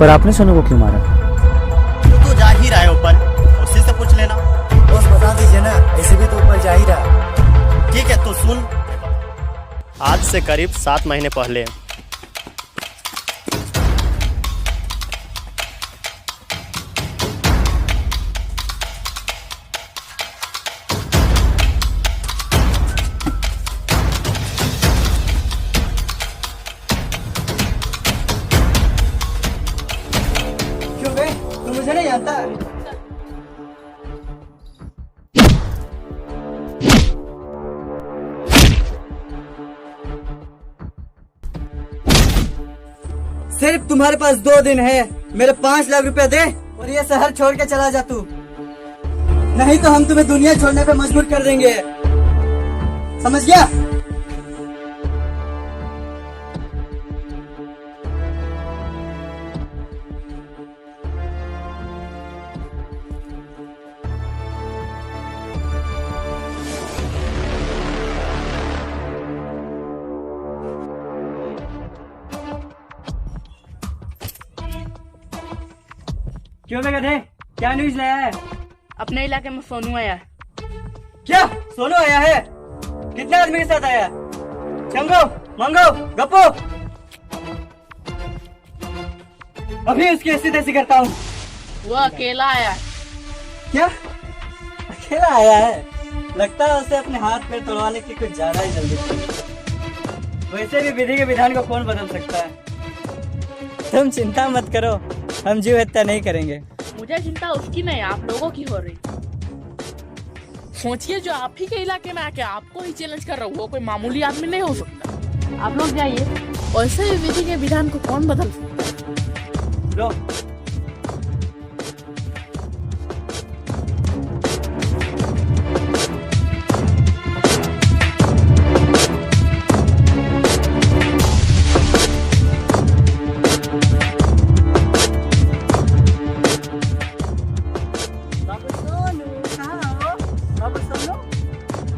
पर आपने सोनू को क्यों मारा? तो जा ही रहा है ऊपर, उसी से पूछ लेना। बॉस बता दीजिए ना, ऐसे भी तो ऊपर जा ही रहा। ठीक है तो सुन, आज से करीब 7 महीने पहले क्यों बे, तुम मुझे नहीं जानता? सिर्फ तुम्हारे पास 2 दिन है, मेरे 5 लाख रुपए दे और ये शहर छोड़ के चला जा तू, नहीं तो हम तुम्हें दुनिया छोड़ने पे मजबूर कर देंगे, समझ गया? क्यों बे गधे, क्या न्यूज लाया है? अपने इलाके में सोनू आया है। क्या सोनू आया है? कितने आदमी के साथ आया? चंगो, मंगो, गप्पो, अभी उसकी ऐसी तैसी करता हूँ। वो अकेला आया है। क्या अकेला आया है? लगता है उसे अपने हाथ पैर तोड़वाने की कुछ ज्यादा ही जल्दी थी। वैसे भी विधि के विधान को कौन बदल सकता है? तुम चिंता मत करो, हम जीव हत्या नहीं करेंगे। मुझे चिंता उसकी नहीं, आप लोगों की हो रही। सोचिए, जो आप ही के इलाके में आके आपको ही चैलेंज कर रहा है, वो कोई मामूली आदमी नहीं हो सकता। आप लोग जाइए, वैसे भी विधि के विधान को कौन बदल सकता? लो,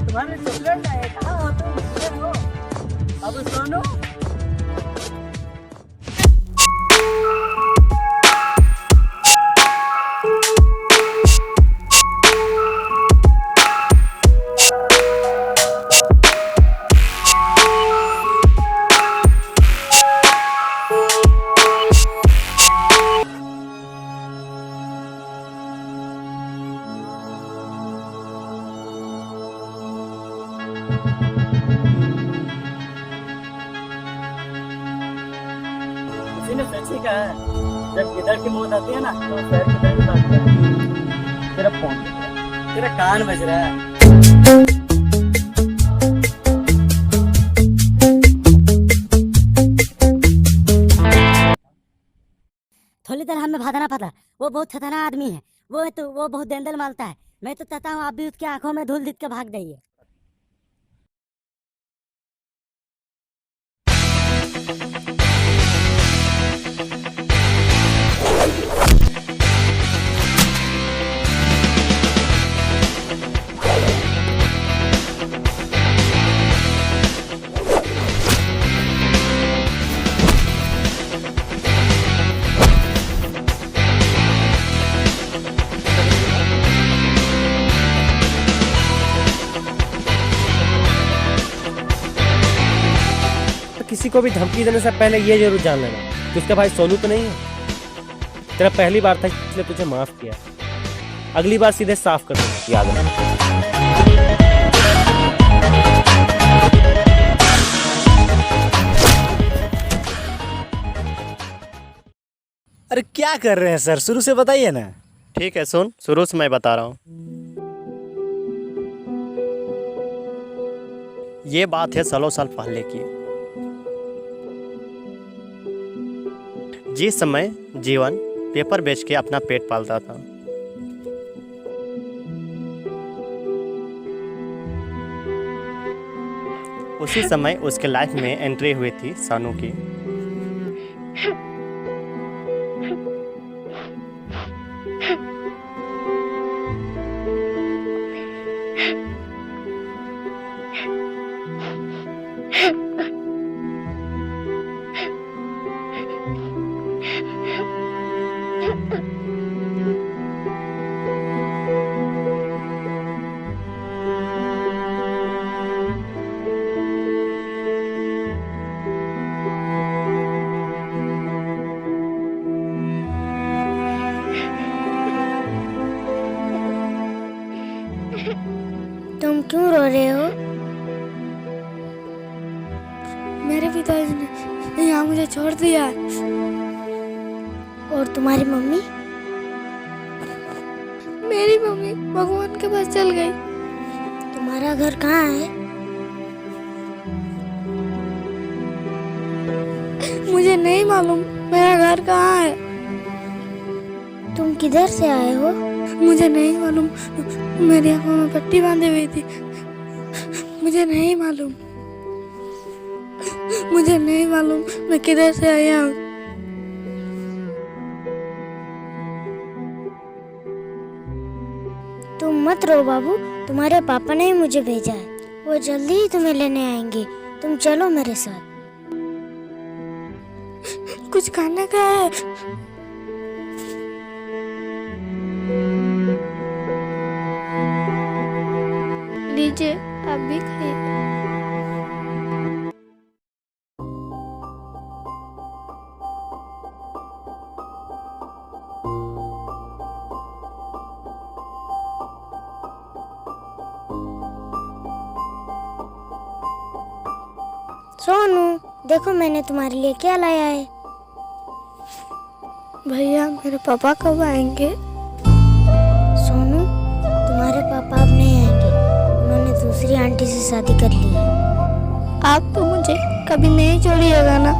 तुम्हारे चॉकलेट लाए, कहाँ हो तुम? किधर हो? अब सोनू, किसी ने सच ही कहा है, जब गिदड़ की मौत आती है ना तो शहर की तरफ भागता है। तेरा फोन, तेरा कान बज रहा है। थोड़ी देर हमें भागना पड़ा, वो बहुत खतरनाक आदमी है, वो बहुत डेंजर मारता है। मैं तो चाहता हूँ आप भी उसकी आंखों में धूल देख के भाग जाइए। किसी को भी धमकी देने से पहले ये जरूर जान लेना कि उसका भाई सोनू तो नहीं है। तेरा पहली बार था इसलिए तुझे माफ किया, अगली बार सीधे साफ कर देना, याद रखना। अरे क्या कर रहे हैं सर, शुरू से बताइए ना। ठीक है सुन, शुरू से मैं बता रहा हूँ। ये बात है 16 साल पहले की। जिस समय जीवन पेपर बेच के अपना पेट पालता था, उसी समय उसके लाइफ में एंट्री हुई थी सानू की। क्यों रो रहे हो? मेरे पिताजी ने यहाँ मुझे छोड़ दिया। और तुम्हारी मम्मी? मेरी मम्मी भगवान के पास चल गई। तुम्हारा घर कहाँ है? मुझे नहीं मालूम मेरा घर कहाँ है। तुम किधर से आए हो? मुझे नहीं मालूम, मेरी आंखों में पट्टी बांधी हुई थी। मुझे नहीं मालूम, मुझे नहीं मालूम मैं किधर से आया हूँ। तुम मत रो बाबू, तुम्हारे पापा ने ही मुझे भेजा है। वो जल्दी ही तुम्हें लेने आएंगे। तुम चलो मेरे साथ। कुछ खाने का है? लीजिए, आप भी खाइए। सोनू, देखो मैंने तुम्हारे लिए क्या लाया है। भैया, मेरे पापा कब आएंगे? सोनू, तुम्हारे पापा अब नहीं आएंगे। उन्होंने दूसरी आंटी से शादी कर ली है। आप तो मुझे कभी नहीं छोड़िएगा ना?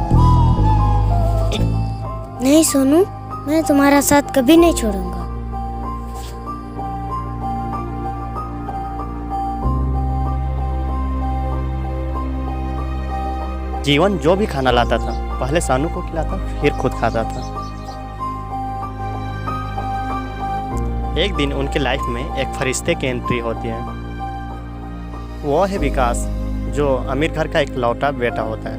नहीं सोनू, मैं तुम्हारा साथ कभी नहीं छोड़ूंगा। जीवन जो भी खाना लाता था पहले सानू को खिलाता, फिर खुद खाता था। एक दिन उनके लाइफ में एक फरिश्ते की एंट्री होती है। वो है विकास, जो अमीर घर का एक लौटा बेटा होता है।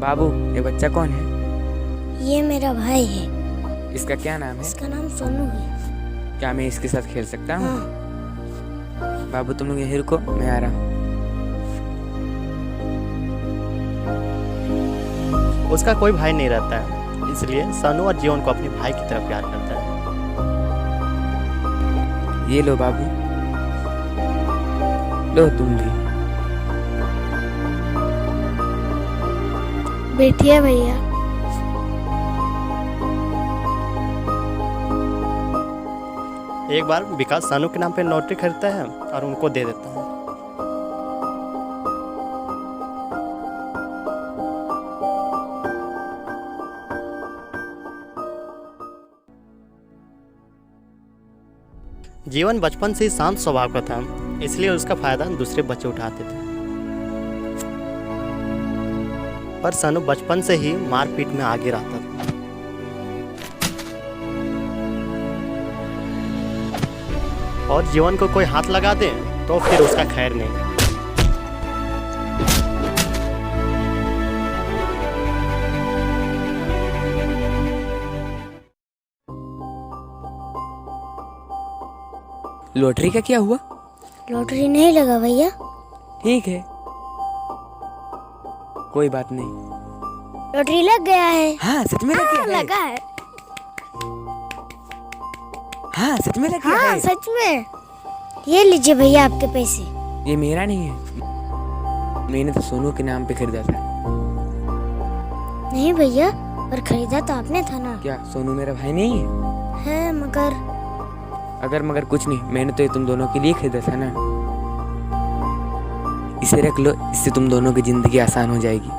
बाबू, ये बच्चा कौन है? ये मेरा भाई है। इसका क्या नाम है? इसका नाम सोनू है। क्या मैं इसके साथ खेल सकता हूँ? हाँ। बाबू, तुम लोग यहीं रुको, मैं आ रहा हूँ। उसका कोई भाई नहीं रहता है, इसलिए सानू और जीवन को अपने भाई की तरह प्यार करता है। ये लो बाबू, लो तुम भी। बैठिए भैया। एक बार विकास सानू के नाम पे लॉटरी खरीदता है और उनको दे देता है। जीवन बचपन से ही शांत स्वभाव का था, इसलिए उसका फायदा दूसरे बच्चे उठाते थे। पर सानू बचपन से ही मारपीट में आगे रहता था। और जीवन को कोई हाथ लगा दे तो फिर उसका खैर नहीं। लॉटरी का क्या हुआ? लॉटरी नहीं लगा भैया। ठीक है, कोई बात नहीं। लॉटरी लग गया है। हाँ, सच में लग गया है। लगा है। हाँ, सच में लग गया हाँ, है। सच में। ये लीजिए भैया आपके पैसे। ये मेरा नहीं है, मैंने तो सोनू के नाम पे खरीदा था। नहीं भैया, पर खरीदा तो आपने था ना। क्या सोनू मेरा भाई नहीं है? है मगर। अगर मगर कुछ नहीं, मैंने तो ये तुम दोनों के लिए खरीदा था ना। इसे रख लो, इससे तुम दोनों की जिंदगी आसान हो जाएगी।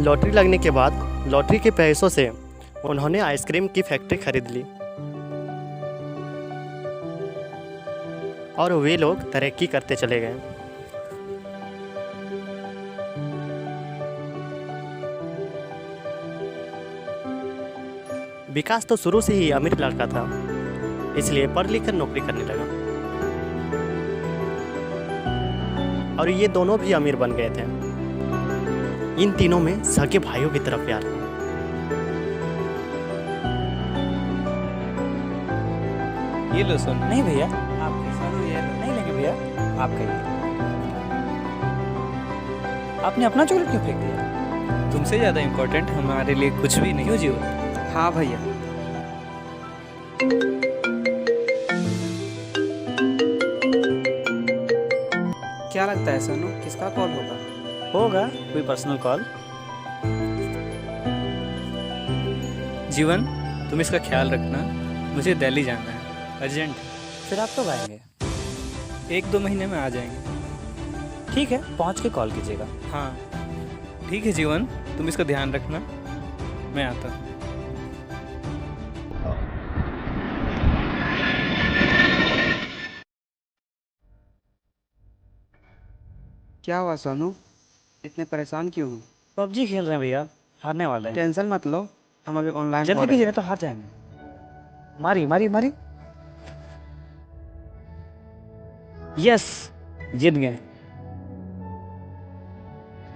लॉटरी लगने के बाद लॉटरी के पैसों से उन्होंने आइसक्रीम की फैक्ट्री खरीद ली और वे लोग तरक्की करते चले गए। विकास तो शुरू से ही अमीर लड़का था, इसलिए पढ़ लिख कर नौकरी करने लगा और ये दोनों भी अमीर बन गए थे। इन तीनों में सगे भाइयों की तरफ प्यार था। ये लो सोनू। नहीं भैया, आपके सोनू ये लो। नहीं लगे भैया। आप खाइए। आपने अपना चॉकलेट क्यों फेंक दिया? तुमसे ज्यादा इम्पोर्टेंट हमारे लिए कुछ भी नहीं। क्यों जीवन? हाँ भैया। क्या लगता है सोनू, किसका कॉल होगा? होगा कोई पर्सनल कॉल। जीवन, तुम इसका ख्याल रखना, मुझे दिल्ली जाना है, अर्जेंट। फिर आप कब आएंगे? 1-2 महीने में आ जाएंगे। ठीक है, पहुंच के कॉल कीजिएगा। हाँ ठीक है जीवन, तुम इसका ध्यान रखना, मैं आता हूँ। क्या हुआ सोनू, इतने परेशान क्यों हो? पबजी खेल रहे हैं भैया, हारने वाले हैं। टेंशन मत लो, हम अभी ऑनलाइन जल्दी कीजिए नहीं तो हार जाएंगे। मारी मारी मारी, यस जीत गए,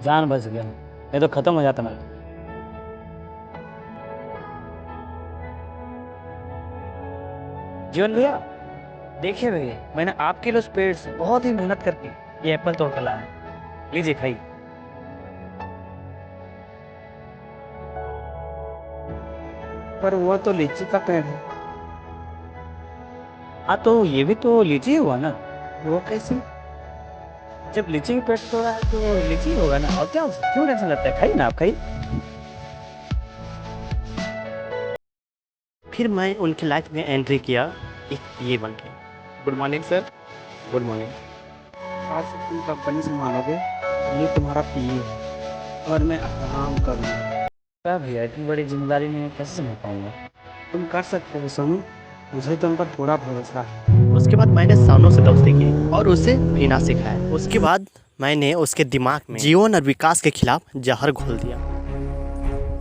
जान बच गया, नहीं तो खत्म हो जाता मैं। जीवन भैया देखिए भैया, मैंने आपके लिए उस पेड़ से बहुत ही मेहनत करके ये एप्पल तोड़ कर लाया, लीजिए खाइए। पर वो तो लीची का पेड़ है। हाँ तो ये भी तो लीची ही हुआ ना, वो कैसे? जब लीची का पेड़ तोड़ा है तो लीची ही होगा ना, और क्या क्यों टेंशन लेते हैं, खाइए ना आप, खाइए। फिर मैं उनकी लाइफ में एंट्री किया एक ये बन के। Good morning sir. Good morning. आज से तुम कंपनी संभालोगे, ये तुम्हारा पीए और मैं आराम करूँगा। क्या भैया, इतनी बड़ी जिम्मेदारी में कैसे संभाल पाऊंगा? तुम कर सकते हो सोनू, मुझे तुम पर पूरा भरोसा है। उसके बाद मैंने सानू से दोस्ती की और उसे पीना सिखाया। उसके बाद मैंने उसके दिमाग में जीवन और विकास के खिलाफ जहर घोल दिया।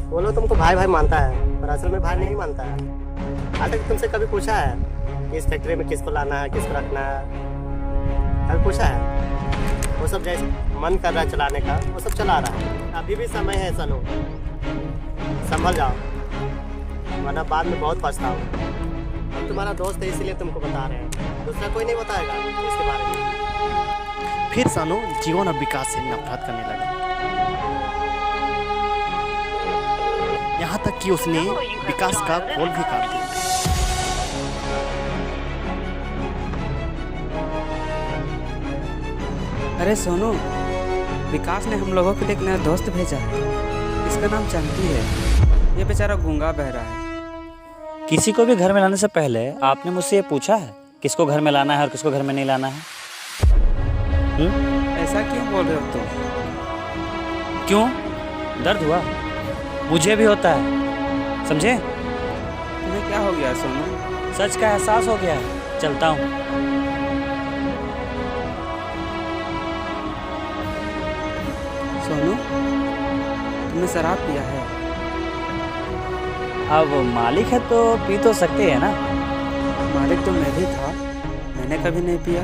बोलो तुमको भाई भाई मानता है, पर असल में भाई नहीं मानता है। आज तक तुमसे कभी पूछा है कि इस फैक्ट्री में किसको लाना है, किसको रखना है? कभी पूछा है? वो सब जैसे मन कर रहा है चलाने का, वो सब चला रहा है। अभी भी समय है सानू, संभल जाओ, वरना बाद में बहुत पछताओगे। हम तुम्हारा दोस्त है इसीलिए तुमको बता रहे हैं, दूसरा कोई नहीं बताएगा इसके बारे में। फिर सानू जीवन और विकास से नफरत करने लगा, यहाँ तक कि उसने विकास का कॉल भी काट दिया। अरे सोनू, विकास ने हम लोगों के लिए एक नया दोस्त भेजा है, इसका नाम चंकी है। ये बेचारा गूंगा बह रहा है। किसी को भी घर में लाने से पहले आपने मुझसे ये पूछा है किसको घर में लाना है और किसको घर में नहीं लाना है? ऐसा क्यों बोल रहे हो तुम? क्यों, दर्द हुआ? मुझे भी होता है, समझे? तुम्हें क्या हो गया सोनू? सच का एहसास हो गया है, चलता हूँ। सोनू, तुमने शराब पिया है? अब मालिक है तो पी तो सकते हैं ना। मालिक तो मैं भी था, मैंने कभी नहीं पिया।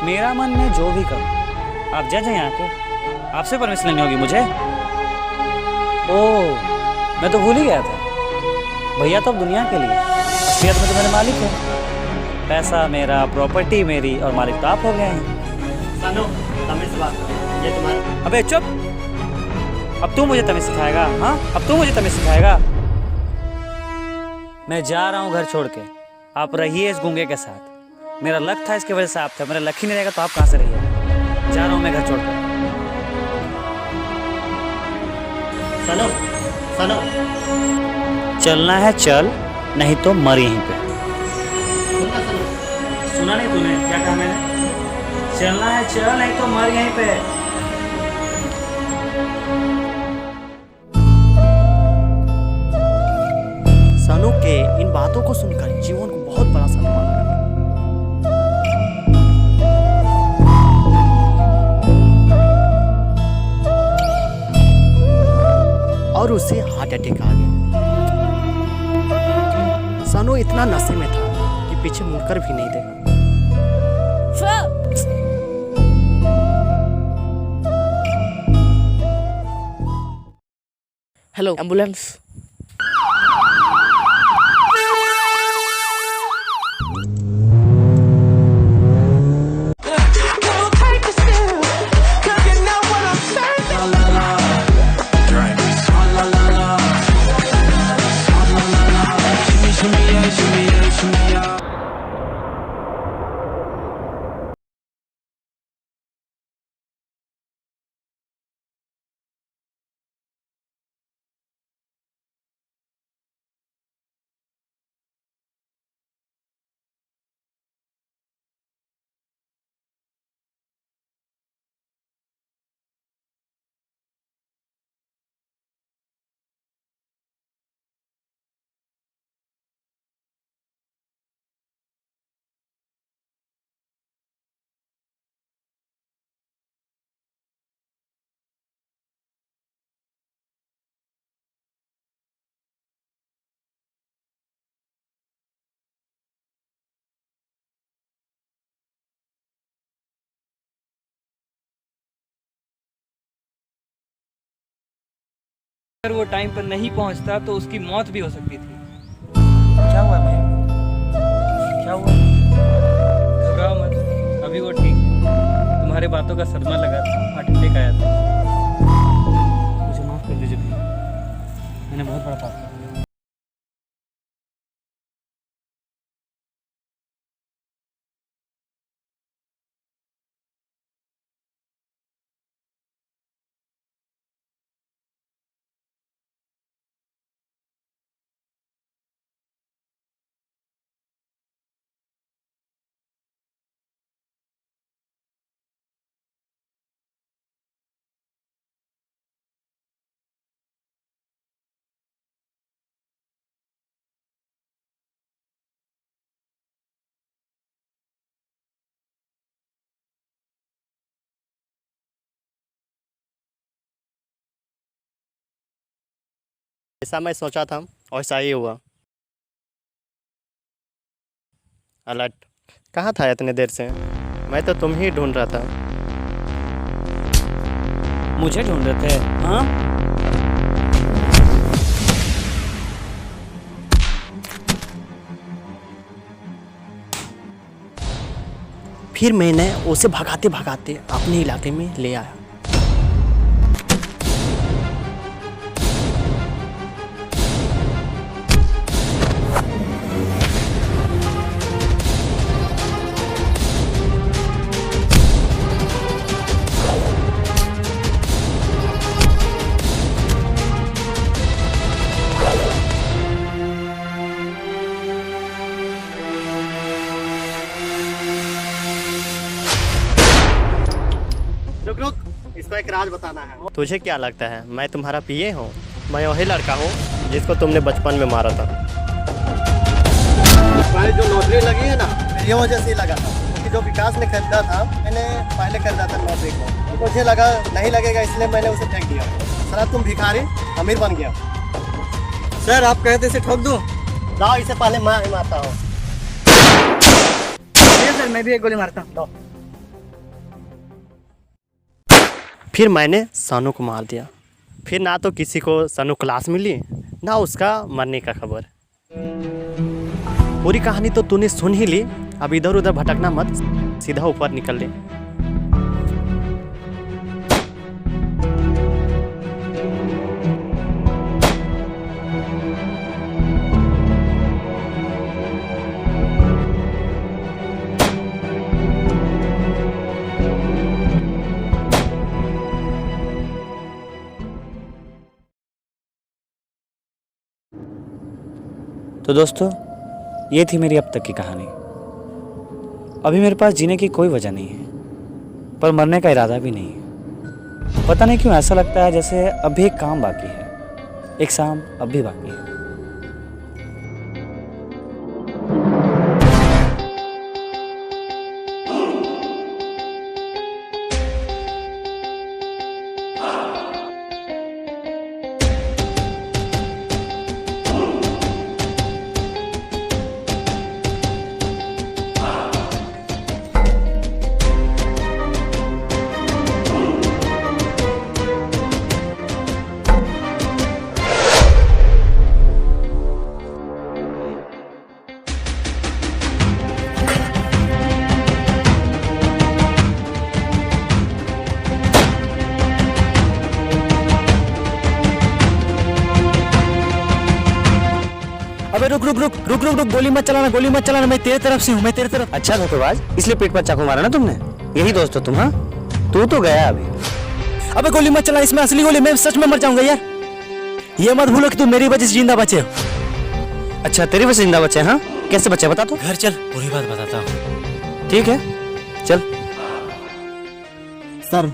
मेरा मन में जो भी करूँ, आप जज हैं यहाँ के, आपसे परमिशन लेनी होगी मुझे। ओह, मैं तो भूल ही गया था, भैया तो अब दुनिया के लिए, असलियत में तो मेरे मालिक है। पैसा मेरा, प्रॉपर्टी मेरी, और मालिक तो आप हो गए हैं। सानू, तमीज़ से बात करो, ये तुम्हारा। अबे चुप, अब तू मुझे तमीज़ सिखाएगा? हाँ, अब तू मुझे तमीज़ सिखाएगा? मैं जा रहा हूँ घर छोड़ के, आप रहिए इस गूंगे के साथ। मेरा लक था, इसकी वजह से आप थे, मेरा लक ही नहीं रहेगा तो आप कहाँ से रहिए? जा रहा हूँ मैं घर छोड़ कर। सानू, सानू, चलना है चल, नहीं तो मर यहीं पे। सुनना सानू। सुना नहीं तूने क्या कहा मैंने? चलना है चल, नहीं तो मर यहीं पे। सानू के इन बातों को सुनकर जीवन को बहुत बड़ा सदमा लगा और उसे हार्ट अटैक आ गया। सानू इतना नशे में था कि पीछे मुड़कर भी नहीं देखा। Hello ambulance. अगर वो टाइम पर नहीं पहुंचता तो उसकी मौत भी हो सकती थी। क्या हुआ मयंक? क्या हुआ? घबराओ मत, अभी वो ठीक है। तुम्हारे बातों का सदमा लगा था, हार्ट अटैक आया था। मुझे माफ कर दीजिए भैया, मैंने बहुत बड़ा पाप किया। जैसा मैं सोचा था वैसा ही हुआ। अलर्ट कहाँ था इतने देर से? मैं तो तुम ही ढूंढ रहा था। मुझे ढूंढ रहे थे? हाँ, फिर मैंने उसे भगाते भगाते अपने इलाके में ले आया। रुक रुक, इसको एक राज बताना है। तुझे क्या लगता है मैं तुम्हारा पीए हूँ? मैं वही लड़का हूँ जिसको तुमने बचपन में मारा था। तुम्हारी जो नौकरी लगी है ना, ये वजह से ही लगा था क्योंकि जो विकास ने खरीदा था मैंने पहले खरीदा था नौकरी को। मुझे लगा नहीं लगेगा इसलिए मैंने उसे फेंक दिया। सर तुम भिखारी अमीर बन गया। सर आप कहते इसे ठोक दूं? जाओ इसे पहले मैं मारता हूँ। सर मैं भी एक गोली मारता हूँ। फिर मैंने सानू को मार दिया। फिर ना तो किसी को सानू क्लास मिली ना उसका मरने का खबर। पूरी कहानी तो तूने सुन ही ली। अब इधर उधर भटकना मत, सीधा ऊपर निकल ले। तो दोस्तों ये थी मेरी अब तक की कहानी। अभी मेरे पास जीने की कोई वजह नहीं है, पर मरने का इरादा भी नहीं है। पता नहीं क्यों ऐसा लगता है जैसे अब भी एक काम बाकी है, एक शाम अब भी बाकी है। अबे रुक रुक रुक रुक रुक रुक, गोली मत चलाना, गोली मत चलाना। मैं तेरे तरफ से हूँ, मैं तेरे तरफ। अच्छा धोखेबाज, इसलिए पेट पर चाकू मारा ना तुमने? यही दोस्त हो तुम? हाँ, तू तो गया अभी। अबे गोली मत चला, इसमें असली गोली। मैं सच में मर जाऊंगा यार। ये मत भूलो कि तू मेरी वजह से जिंदा बचे हो। अच्छा तेरी वजह से जिंदा बचे? हाँ, कैसे बचे बता तो। घर चल, पूरी बात बताता हूँ। ठीक है चल। सर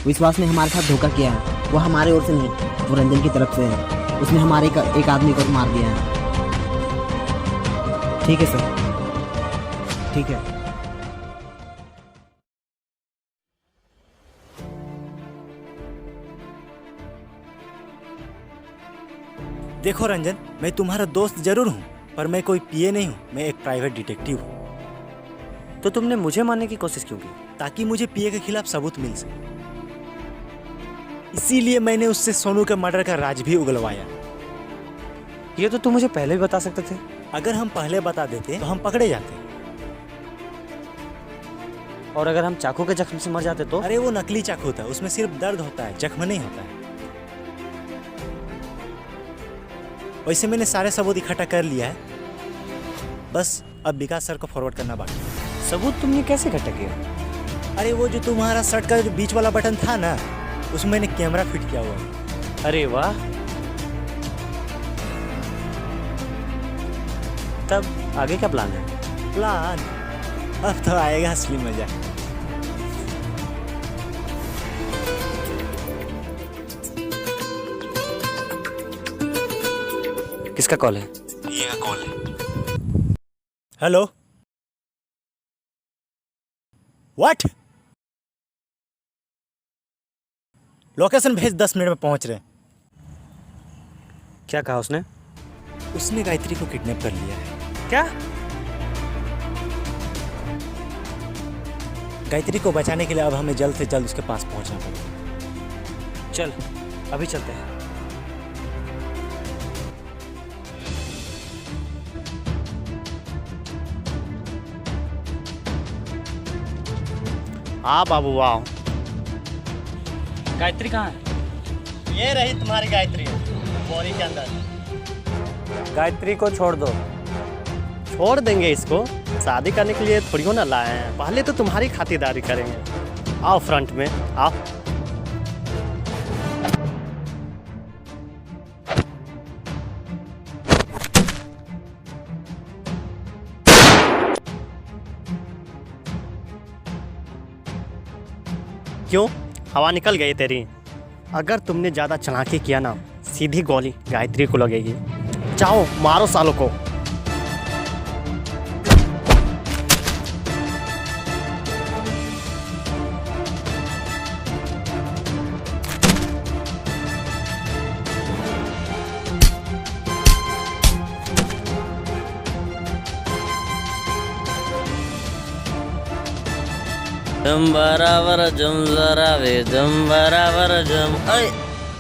विश्वास ने हमारे साथ धोखा किया है। वो हमारे ओर से नहीं, वो रंजन की तरफ से है। उसने हमारे एक आदमी को मार दिया है। ठीक है सर, ठीक है। देखो रंजन, मैं तुम्हारा दोस्त जरूर हूँ, पर मैं कोई पीए नहीं हूँ। मैं एक प्राइवेट डिटेक्टिव हूँ। तो तुमने मुझे मारने की कोशिश क्यों की? ताकि मुझे पीए के खिलाफ सबूत मिल सके। इसीलिए मैंने उससे सोनू के मर्डर का राज भी उगलवाया। ये तो तुम मुझे पहले भी बता सकते थे। अगर हम पहले बता देते तो हम पकड़े जाते। और अगर हम चाकू के जख्म से मर जाते तो? अरे वो नकली चाकू था, उसमें सिर्फ दर्द होता है, जख्म नहीं होता है। वैसे मैंने सारे सबूत इकट्ठा कर लिया है, बस अब विकास सर को फॉरवर्ड करना बाकी है। सबूत तुमने कैसे इकट्ठा किया? अरे वो जो तुम्हारा शर्ट का जो बीच वाला बटन था ना, उसमें मैंने कैमरा फिट किया हुआ है। अरे वाह। तब आगे क्या प्लान है? प्लान अब तो आएगा असली मजा। किसका कॉल है? ये का कॉल है। Hello, what? लोकेशन भेज, 10 मिनट में पहुंच रहे हैं। क्या कहा उसने? उसने गायत्री को किडनैप कर लिया है। क्या? गायत्री को बचाने के लिए अब हमें जल्द से जल्द उसके पास पहुंचना पड़ेगा। चल अभी चलते हैं। हाँ बाबू आओ। गायत्री कहाँ है? ये रही तुम्हारी गायत्री, बोरी के अंदर। गायत्री को छोड़ दो। छोड़ देंगे इसको, शादी करने के लिए थोड़ी हो ना लाए हैं, पहले तो तुम्हारी खातिरदारी करेंगे। आओ फ्रंट में आओ। क्यों, हवा निकल गई तेरी? अगर तुमने ज़्यादा चालाकी किया ना, सीधी गोली गायत्री को लगेगी। जाओ मारो सालों को। जम बराबर जम जरा वे जम बराबर जम। अरे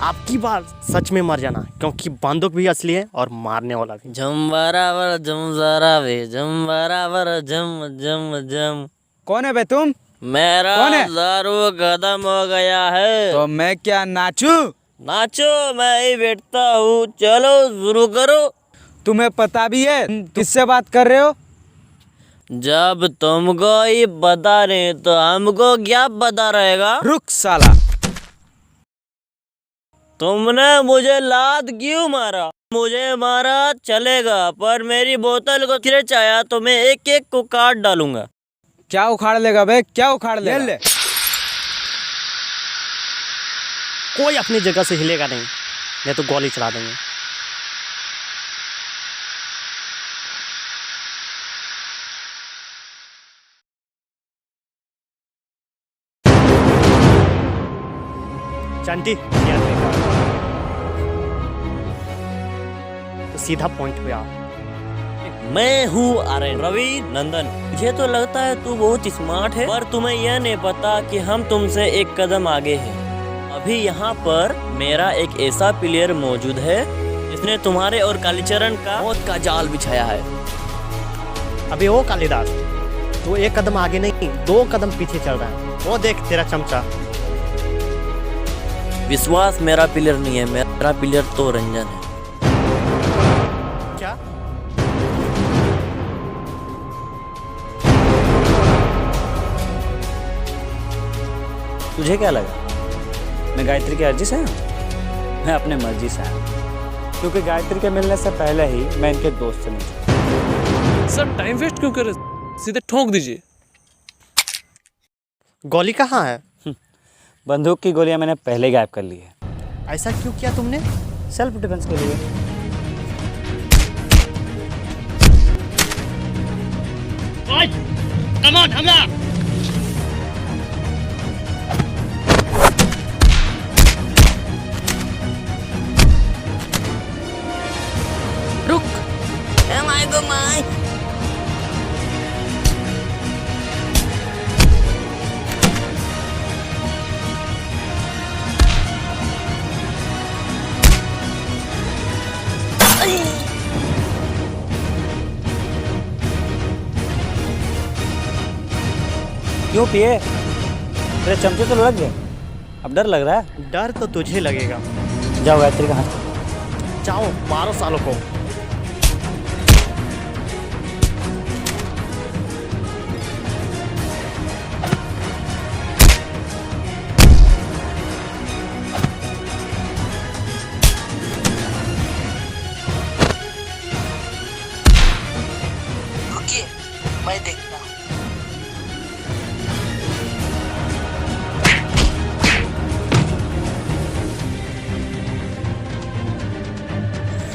आपकी बार सच में मर जाना, क्योंकि बंदूक भी असली है और मारने वाला भी। जम बराबर जम जरा वे जम बराबर जम जम जम। कौन है बे तुम? मेरा कौन है? दारू खत्म हो गया है। तो मैं क्या नाचूं? नाचो, मैं ही बैठता हूँ, चलो शुरू करो। तुम्हें पता भी है किससे बात कर रहे हो? जब तुमको ही बता रहे तो हमको क्या पता रहेगा? रुक साला। तुमने मुझे लात क्यों मारा? मुझे मारा चलेगा, पर मेरी बोतल को खिरच आया तो मैं एक एक को काट डालूंगा। क्या उखाड़ लेगा बे? क्या उखाड़ लेगा? ले। कोई अपनी जगह से हिलेगा नहीं, नहीं तो गोली चला देंगे। चंटी तो सीधा पॉइंट पे आओ। मैं हूँ आर्यन रवि नंदन। मुझे तो लगता है तू बहुत स्मार्ट है, पर तुम्हें यह नहीं पता कि हम तुमसे एक कदम आगे हैं। अभी यहाँ पर मेरा एक ऐसा प्लेयर मौजूद है जिसने तुम्हारे और कालीचरण का मौत का जाल बिछाया है। अभी वो कालिदास, तू एक कदम आगे नहीं 2 कदम पीछे चल रहा है। वो देख तेरा चमचा। विश्वास मेरा प्लेयर नहीं है, मेरा प्लेयर तो रंजन है। क्या? तुझे क्या लगा मैं गायत्री की अर्जी से आया हूँ? मैं अपने मर्जी से आया हूँ, क्योंकि गायत्री के मिलने से पहले ही मैं इनके दोस्त से मिल। सर टाइम वेस्ट क्यों करे, सीधे ठोक दीजिए। गोली कहाँ है? बंदूक की गोलियां मैंने पहले गायब कर ली है। ऐसा क्यों किया तुमने? सेल्फ डिफेंस के लिए। कम ऑन हमला। रुक। Am I go my? क्यों पिए? तेरे चमचे तो लग गए, अब डर लग रहा है? डर तो तुझे लगेगा। जाओ गायत्री का हाथ। जाओ मारो सालों को। रुकिए, मैं देखता हूँ।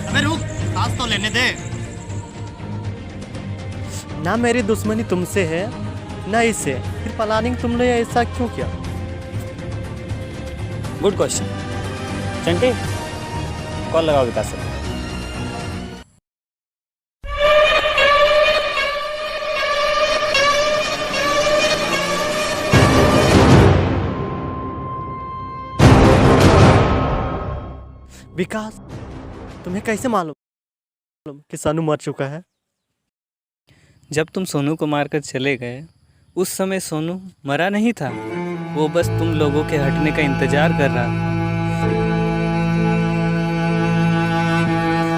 अबे रुक, सांस तो लेने दे। ना मेरी दुश्मनी तुमसे है ना इससे, फिर प्लानिंग तुमने ऐसा क्यों किया? Good question. चंटी, कॉल लगाओ विकास सर। विकास, तुम्हें कैसे मालूम कि सानू मर चुका है? जब तुम सोनू को मारकर चले गए उस समय सोनू मरा नहीं था, वो बस तुम लोगों के हटने का इंतजार कर रहा था।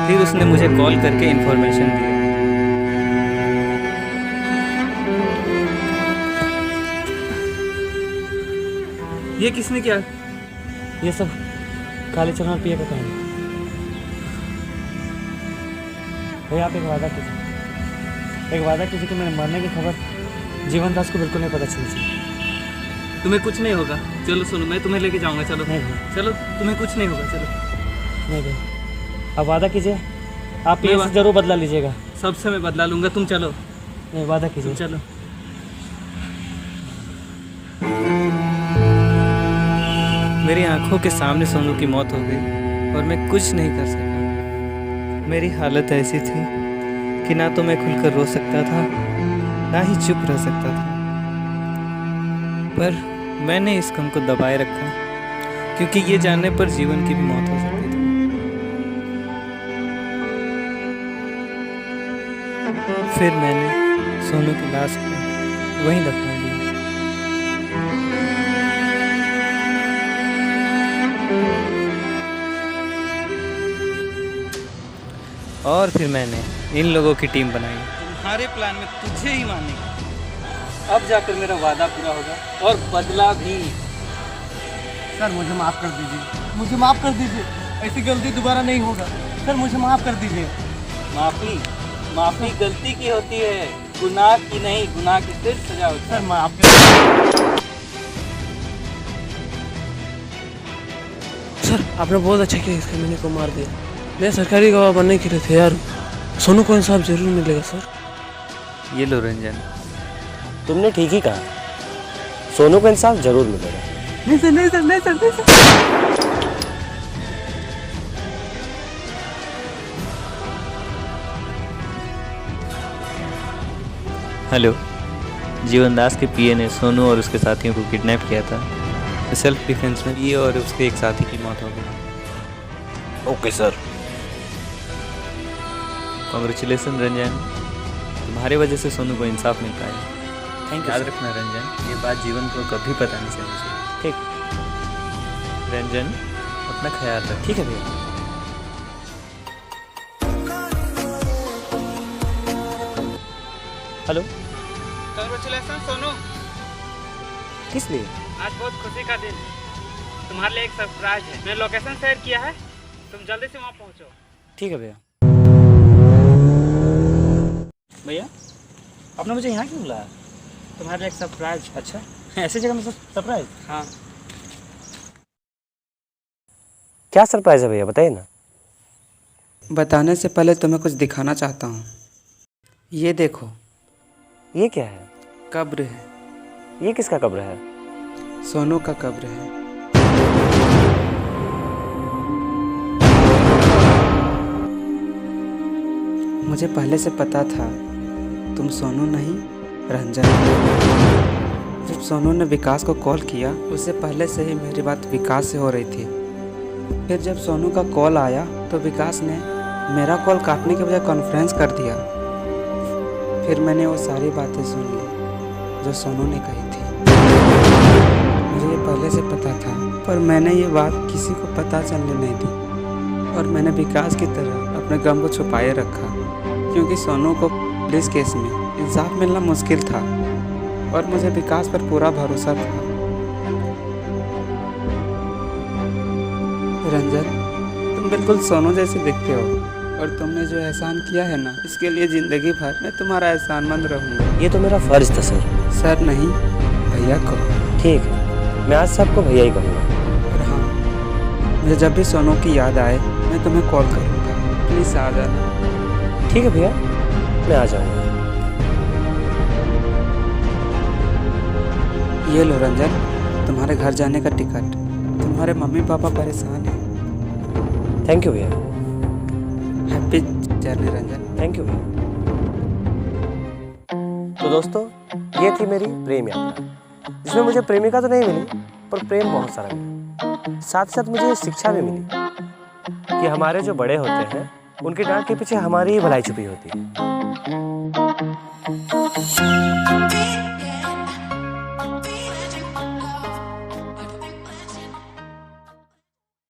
फिर उसने मुझे कॉल करके इन्फॉर्मेशन दी। ये किसने किया? ये सब काले चना और पिया का काम है। भैया आप एक वादा कीजिए कि मेरे मरने की खबर जीवन दास को बिल्कुल नहीं पता चलनी चाहिए। तुम्हें कुछ नहीं होगा, चलो सोनू मैं तुम्हें लेके जाऊंगा। चलो नहीं भैया, चलो, तुम्हें कुछ नहीं होगा। चलो नहीं भैया, आप वादा कीजिए, आप मैं ये जरूर बदला लीजिएगा। सबसे मैं बदला लूंगा, तुम चलो। नहीं, वादा कीजिए। चलो। मेरी आंखों के सामने सोनू की मौत हो गई और मैं कुछ नहीं कर सका। मेरी हालत ऐसी थी कि ना तो मैं खुलकर रो सकता था ना ही चुप रह सकता था, पर मैंने इस गम को दबाए रखा क्योंकि ये जानने पर जीवन की भी मौत हो सकती थी। फिर मैंने सोनू की लाश को वहीं दफना दिया। और फिर मैंने इन लोगों की टीम बनाई। तुम्हारे प्लान में तुझे ही मानेगा। अब जाकर मेरा वादा पूरा होगा और बदला भी। सर मुझे माफ कर दीजिए, मुझे माफ कर दीजिए, ऐसी गलती दोबारा नहीं होगा। सर मुझे माफ कर दीजिए। माफी गलती की होती है, गुनाह की नहीं। गुनाह की सिर्फ सजा होती है। सर माफ सर आपने बहुत अच्छा किया इसके मैंने को मार दिया। मैं सरकारी गवाह बनने के लिए तैयार हूँ। सोनू को इंसाफ जरूर मिलेगा सर। ये लो रंजन, तुमने ठीक ही कहा, सोनू को इंसाफ जरूर मिलेगा। नहीं सर, नहीं सर, नहीं सर, नहीं सर। हेलो, जीवन दास के पीए ने सोनू और उसके साथियों को किडनैप किया था। सेल्फ डिफेंस में ये और उसके एक साथी की मौत हो गई। Okay sir. कॉन्ग्रेचुलेसन रंजन, तुम्हारे वजह से सोनू को इंसाफ मिल पाया। Thank you. याद रखना रंजन, ये बात जीवन को कभी पता नहीं चलनी चाहिए। ठीक। रंजन अपना ख्याल रख। ठीक है भैया। Hello, congratulation Sonu. किस लिए? आज बहुत खुशी का दिन है, तुम्हारे लिए एक सरप्राइज है। मैंने लोकेशन शेयर किया है, तुम जल्दी से वहाँ पहुँचो। ठीक है भैया। भैया आपने मुझे यहाँ क्यों बुलाया? तुम्हारे लिए एक सरप्राइज। अच्छा, ऐसी जगह में सरप्राइज? हाँ। क्या सरप्राइज है भैया, बताइए ना। बताने से पहले तुम्हें कुछ दिखाना चाहता हूँ। ये देखो। ये क्या है? कब्र है। ये किसका कब्र है? सोनू का कब्र है। मुझे पहले से पता था तुम सोनू नहीं रंजन हो। जब सोनू ने विकास को कॉल किया उससे पहले से ही मेरी बात विकास से हो रही थी। फिर जब सोनू का कॉल आया तो विकास ने मेरा कॉल काटने के बजाय कॉन्फ्रेंस कर दिया। फिर मैंने वो सारी बातें सुन ली जो सोनू ने कही थी। पहले से पता था, पर मैंने ये बात किसी को पता चलने नहीं दी और मैंने विकास की तरह अपने गम को छुपाए रखा, क्योंकि सोनू को पुलिस केस में इंसाफ मिलना मुश्किल था और मुझे विकास पर पूरा भरोसा था। रंजन, तुम बिल्कुल सोनू जैसे दिखते हो और तुमने जो एहसान किया है ना, इसके लिए जिंदगी भर मैं तुम्हारा एहसानमंद रहूँगा। ये तो मेरा फर्ज था सर। सर नहीं, भैया कहो। ठीक है, मैं आज से आपको भैया ही कहूँगा। और हाँ, मुझे जब भी सोनू की याद आए मैं तुम्हें कॉल करूँगा, प्लीज़ आ जाना। ठीक है भैया, मैं आ जाऊँगा। ये लो रंजन, तुम्हारे घर जाने का टिकट। तुम्हारे मम्मी पापा परेशान हैं। थैंक यू भैया। Happy journey Ranjan. Thank you भैया। तो दोस्तों, ये थी मेरी प्रेम यात्रा, जिसमें मुझे प्रेमिका तो नहीं मिली, पर प्रेम बहुत सारा मिला। साथ ही साथ मुझे ये शिक्षा भी मिली कि हमारे जो बड़े होते हैं, उनकी डांट के पीछे हमारी ही भलाई छुपी होती है।